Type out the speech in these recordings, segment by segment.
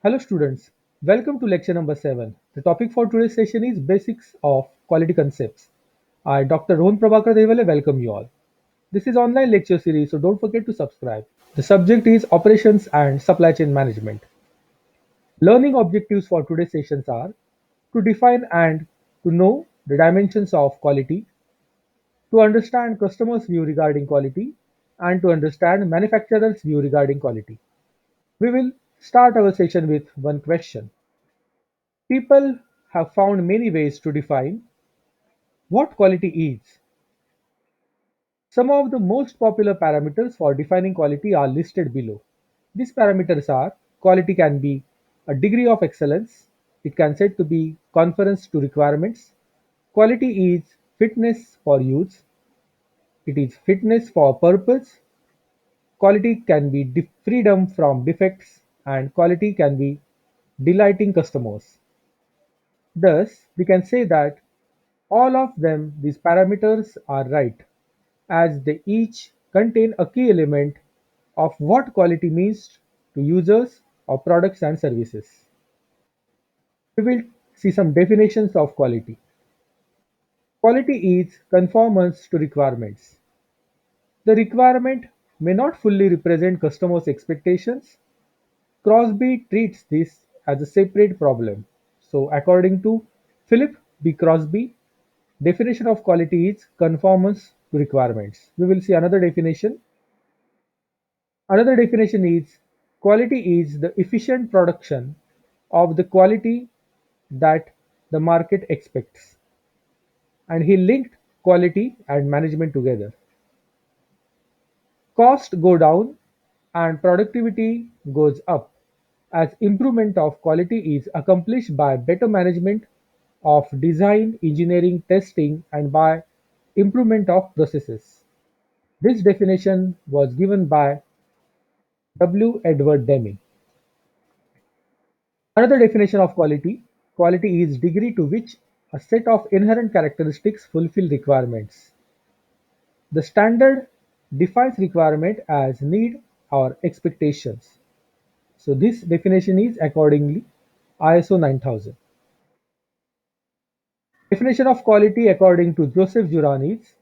Hello students, welcome to lecture number 7. The topic for today's session is Basics of Quality Concepts. I, Dr. Rohan Prabhakar Devale, welcome you all. This is online lecture series, so don't forget to subscribe. The subject is Operations and Supply Chain Management. Learning objectives for today's sessions are to define and to know the dimensions of quality, to understand customers' view regarding quality, and to understand manufacturers' view regarding quality. We will start our session with one question. People have found many ways to define what quality is. Some of the most popular parameters for defining quality are listed below. These parameters are quality can be a degree of excellence, it can said to be conformance to requirements, quality is fitness for use, it is fitness for purpose, quality can be freedom from defects, and quality can be delighting customers. Thus, we can say that all of them, these parameters are right, as they each contain a key element of what quality means to users of products and services. We will see some definitions of quality. Quality is conformance to requirements. The requirement may not fully represent customers' expectations. Crosby treats this as a separate problem. So, according to Philip B. Crosby, definition of quality is conformance to requirements. We will see another definition. Another definition is quality is the efficient production of the quality that the market expects. And he linked quality and management together. Cost go down and productivity goes up as improvement of quality is accomplished by better management of design, engineering, testing, and by improvement of processes. This definition was given by W. Edward Deming. Another definition of quality: quality is degree to which a set of inherent characteristics fulfill requirements. The standard defines requirement as need or expectations. So this definition is accordingly ISO 9000. Definition of quality according to Joseph Juran is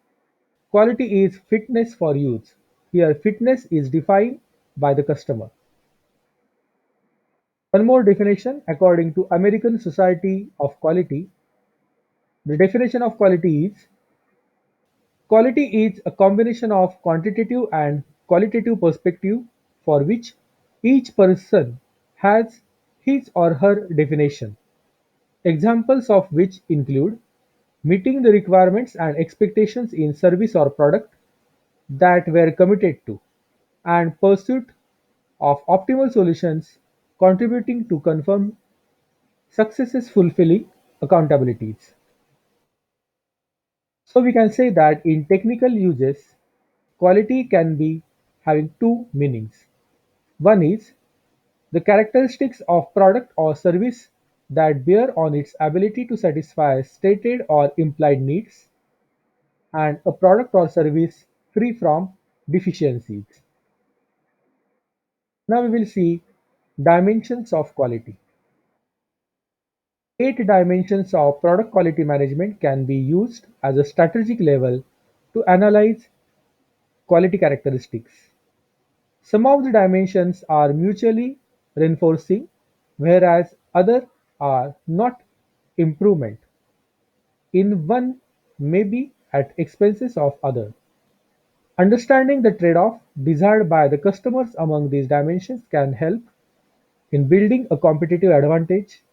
quality is fitness for use. Here fitness is defined by the customer. One more definition according to American Society of Quality. The definition of quality is a combination of quantitative and qualitative perspective for which each person has his or her definition. Examples of which include meeting the requirements and expectations in service or product that were committed to, and pursuit of optimal solutions contributing to confirm successes fulfilling accountabilities. So we can say that in technical uses, quality can be having two meanings. One is the characteristics of product or service that bear on its ability to satisfy stated or implied needs, and a product or service free from deficiencies. Now we will see dimensions of quality. 8 dimensions of product quality management can be used as a strategic level to analyze quality characteristics. Some of the dimensions are mutually reinforcing, whereas others are not improvement in one may be at expenses of other. Understanding the trade-off desired by the customers among these dimensions can help in building a competitive advantage.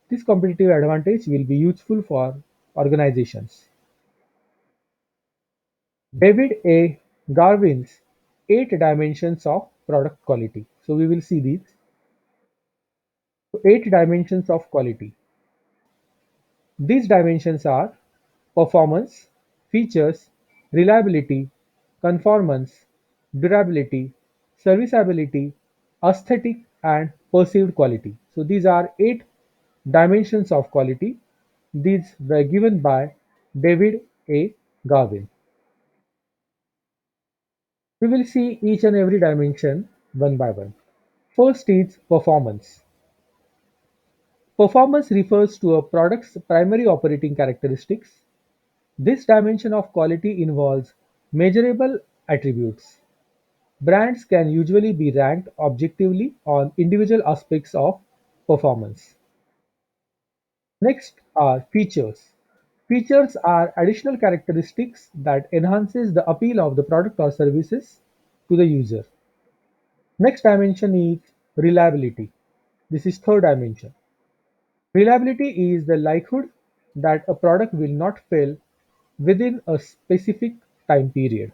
This competitive advantage will be useful for organizations. David A. Garvin's 8 dimensions of product quality. So we will see these 8 dimensions of quality. These dimensions are performance, features, reliability, conformance, durability, serviceability, aesthetic, and perceived quality. So these are 8 dimensions of quality. These were given by David A. Garvin. We will see each and every dimension one by one. First is performance. Performance refers to a product's primary operating characteristics. This dimension of quality involves measurable attributes. Brands can usually be ranked objectively on individual aspects of performance. Next are features. Features are additional characteristics that enhances the appeal of the product or services to the user. Next dimension is reliability. This is third dimension. Reliability is the likelihood that a product will not fail within a specific time period.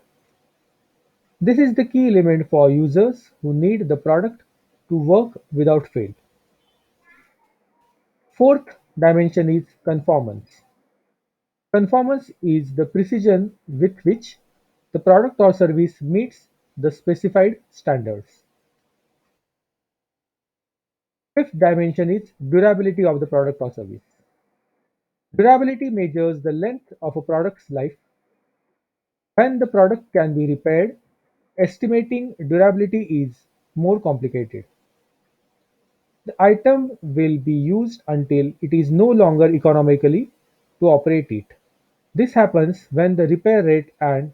This is the key element for users who need the product to work without fail. Fourth dimension is conformance. Conformance is the precision with which the product or service meets the specified standards. Fifth dimension is durability of the product or service. Durability measures the length of a product's life. When the product can be repaired, estimating durability is more complicated. The item will be used until it is no longer economically to operate it. This happens when the repair rate and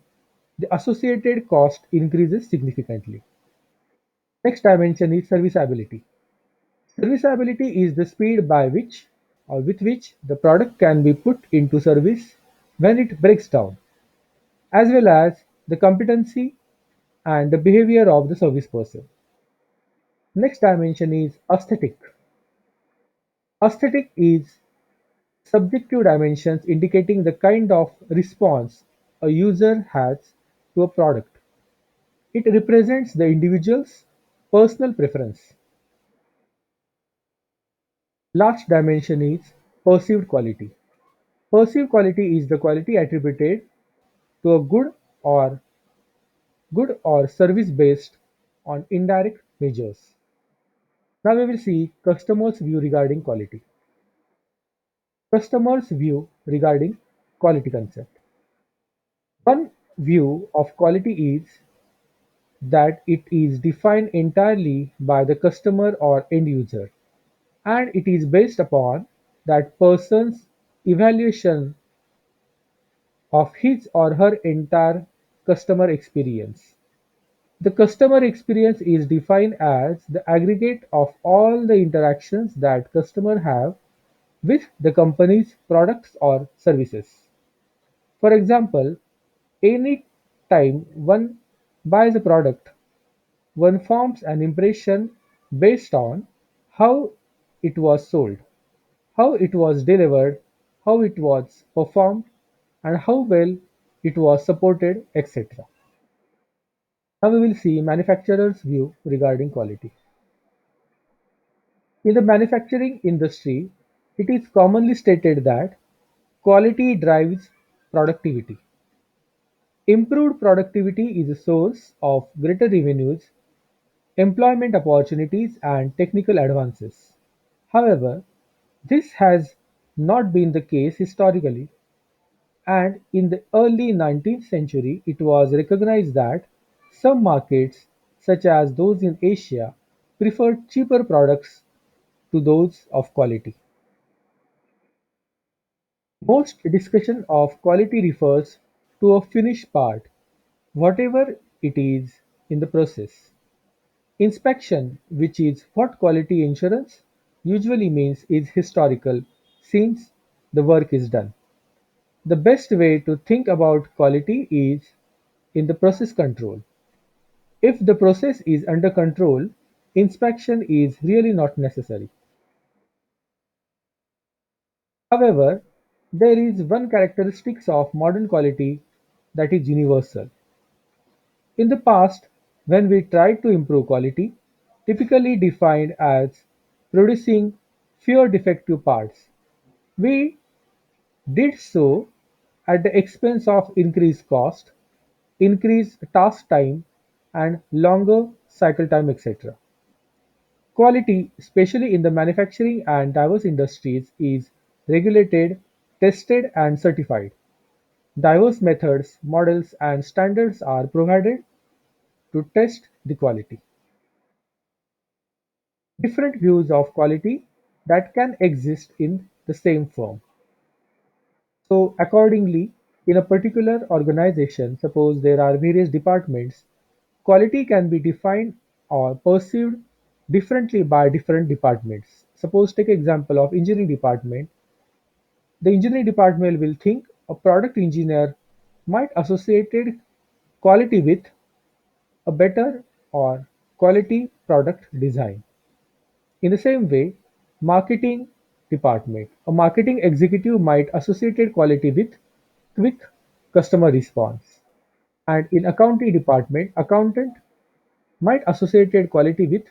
the associated cost increases significantly. Next dimension is serviceability. Serviceability is the speed by which or with which the product can be put into service when it breaks down, as well as the competency and the behavior of the service person. Next dimension is aesthetic. Aesthetic is subjective dimensions indicating the kind of response a user has to a product. It represents the individual's personal preference. Last dimension is perceived quality. Perceived quality is the quality attributed to a good or service based on indirect measures. Now we will see customers' view regarding quality. Customers' view regarding quality concept. One view of quality is that it is defined entirely by the customer or end user, and it is based upon that person's evaluation of his or her entire customer experience. The customer experience is defined as the aggregate of all the interactions that customers have with the company's products or services. For example, any time one buys a product, one forms an impression based on how it was sold, how it was delivered, how it was performed, and how well it was supported, etc. Now we will see manufacturer's view regarding quality. In the manufacturing industry, it is commonly stated that quality drives productivity. Improved productivity is a source of greater revenues, employment opportunities, and technical advances. However, this has not been the case historically, and in the early 19th century it was recognized that some markets, such as those in Asia, preferred cheaper products to those of quality. Most discussion of quality refers to a finished part, whatever it is in the process. Inspection, which is what quality insurance usually means, is historical since the work is done. The best way to think about quality is in the process control. If the process is under control, inspection is really not necessary. However, there is one characteristic of modern quality that is universal. In the past, when we tried to improve quality, typically defined as producing fewer defective parts, we did so at the expense of increased cost, increased task time, and longer cycle time, etc. Quality, especially in the manufacturing and diverse industries, is regulated, tested, and certified. Diverse methods, models, and standards are provided to test the quality. Different views of quality. that can exist in the same firm. So, accordingly, in a particular organization, suppose there are various departments, quality can be defined or perceived differently by different departments. Suppose take example of engineering department. The engineering department will think a product engineer might associated quality with a better or quality product design. In the same way, marketing department, a marketing executive might associate quality with quick customer response. And in accounting department, accountant might associate quality with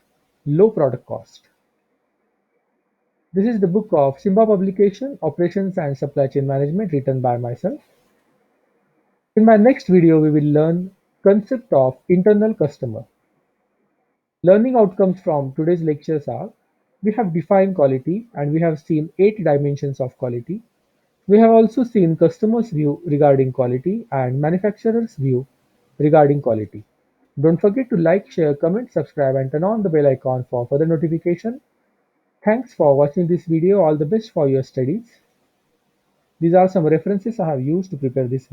low product cost. This is the book of Simba publication, Operations and Supply Chain Management, written by myself. In my next video, we will learn concept of internal customer. Learning outcomes from today's lectures are: we have defined quality and we have seen 8 dimensions of quality. We have also seen customers' view regarding quality and manufacturers' view regarding quality. Don't forget to like, share, comment, subscribe, and turn on the bell icon for further notification. Thanks for watching this video. All the best for your studies. These are some references I have used to prepare this video.